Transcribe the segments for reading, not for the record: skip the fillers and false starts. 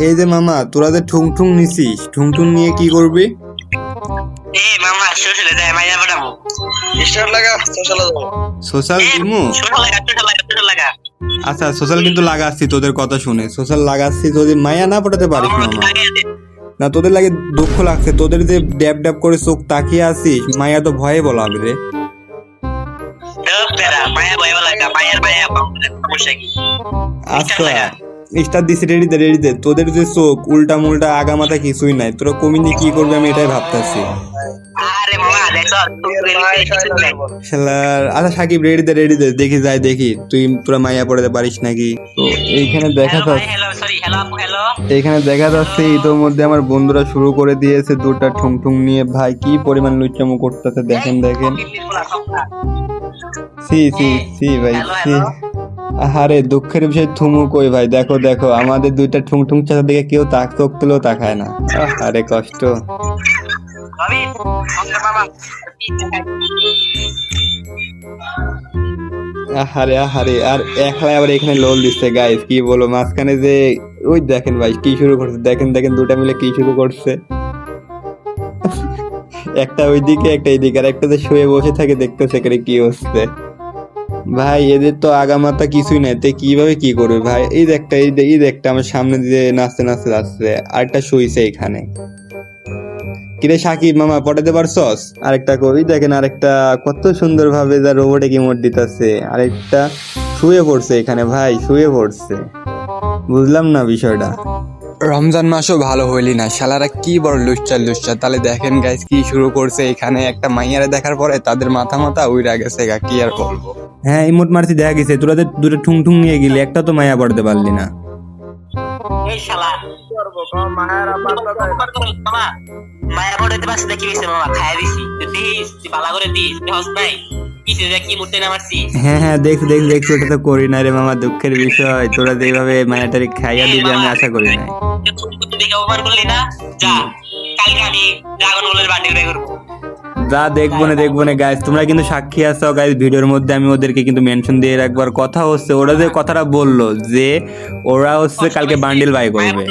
এই যে মামা তোরা যে ঠুং ঠুং নিছিস, ঠুং ঠুং নিয়ে কি করবি? মামা সোশ্যালে যায় মাইয়া পড়াবো। স্টোর লাগা সোশ্যালে যাবো। সোশ্যাল দিমু? সোশ্যাল লাগা। আচ্ছা সোশ্যাল কিন্তু লাগাচ্ছি তোদের কথা শুনে, সোশ্যাল লাগাচ্ছি যদি মাইয়া না পড়াতে পারিস মামা। না তোদের লাগে দুঃখ লাগছে, তোদের যে ড্যাব ড্যাব করে চোখ তাকিয়ে আছিস, মাইয়া তো ভয়ে বলাবে রে। আচ্ছা স্টার দিছি, রেডি দে। তোদের যে চোখ উল্টা মুল্টা আগা মাথা কিছুই নাই, তোরা কমিনি কি করবে আমি এটাই ভাবতেছি। আচ্ছা সাকিব রেডি দে, দেখি যাই দেখি তোরা মাইয়া পড়াতে পারিস নাকি। তো এইখানে দেখা যাচ্ছে ইতোমধ্যে আমার বন্ধুরা শুরু করে দিয়েছে দুটা ঠুং ঠুং নিয়ে। ভাই কি পরিমাণ লুচ্চামো করতেছে দেখেন। সি ভাই সি। আরে দুঃখের বিষয় থুমু কই ভাই, দেখো আমাদের দুইটা ঠুং ঠুং চাচা দিকে কেউ চোখ তুলেও তাকায় না। আরে কষ্ট। আহারে আর একলাই আবার এখানে লোল দিচ্ছে গাইস, কি বলো মাঝখানে যে ওই দেখেন ভাই কি শুরু করছে, দেখেন দুটা মিলে কি শুরু করছে। একটা ওইদিকে একটা এইদিকে, আর একটা যে শুয়ে বসে থাকে দেখতেছে কি হচ্ছে। ভাই এদের তো আগামাতা কিছুই নাই, তে কিভাবে কি করবে ভাই। এই দেখটা আমার সামনে দিয়ে নাচতে যাচ্ছে, আরেকটা শুইছে এখানে। কিরে সাকিব মামা পটাতে পারছস? আরেকটা কই দেখেন, আরেকটা কত সুন্দর ভাবে যা রোবটে ইমোট দিতেছে, আরেকটা শুয়ে পড়ছে এখানে ভাই, শুয়ে পড়ছে। বুঝলাম না বিষয়টা। রমজান মাসও ভালো হইলি না, শালারা কি বড় লুচ্চা। তাহলে দেখেন গাইস কি শুরু করছে এখানে, একটা মাইয়ারে দেখার পরে তাদের মাথা উইরা গেছে গা, কি আর বলবো। হ্যাঁ ইমোট মারছি দেখা গেছে, তোরা দুটো ঠুং ঠুং নিয়ে গেলি, একটা তো মাইয়া পড়তে পারলি না। মায়া পড়াতে পারছি দেখি মামা খাইয়া দিছি, দিস ভালো করে দিস নাই হ্যাঁ দেখছি ওটা তো করি না রে মামা, দুঃখের বিষয়। তোরা যেভাবে মায়াটারি খাইয়া দিবি আমি আশা করি নাই। যা দেখবো না গাইস, তোমরা কিন্তু সাক্ষী আছো গাইস। ভিডিওর মধ্যে আমি ওদেরকে কিন্তু মেনশন দিয়ে রাখবার কথা হচ্ছে, ওরা যে কথাটা বললো যে ওরা হচ্ছে কালকে বান্ডিল বাই করবে।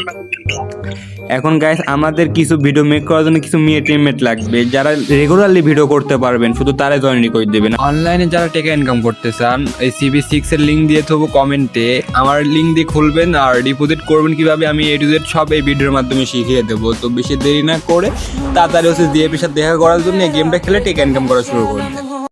এখন গাইস আমাদের কিছু ভিডিও মেক করার জন্য কিছু টিমমেট লাগবে, যারা রেগুলারলি ভিডিও করতে পারবেন, শুধু তারা জয়েন করে দেবেন। অনলাইনে যারা টাকা ইনকাম করতে চান, এই CB6 এর লিংক দিয়ে দেবো কমেন্টে, আমার লিংক দিয়ে খুলবেন আর ডিপোজিট করবেন কিভাবে আমি A to Z সব এই ভিডিওর মাধ্যমে শিখিয়ে দেবো। তো বেশি দেরি না করে তাড়াতাড়ি হচ্ছে জিএপির সাথে দেখা করার জন্য গেমটা খেলে টাকা ইনকাম করা শুরু করবেন।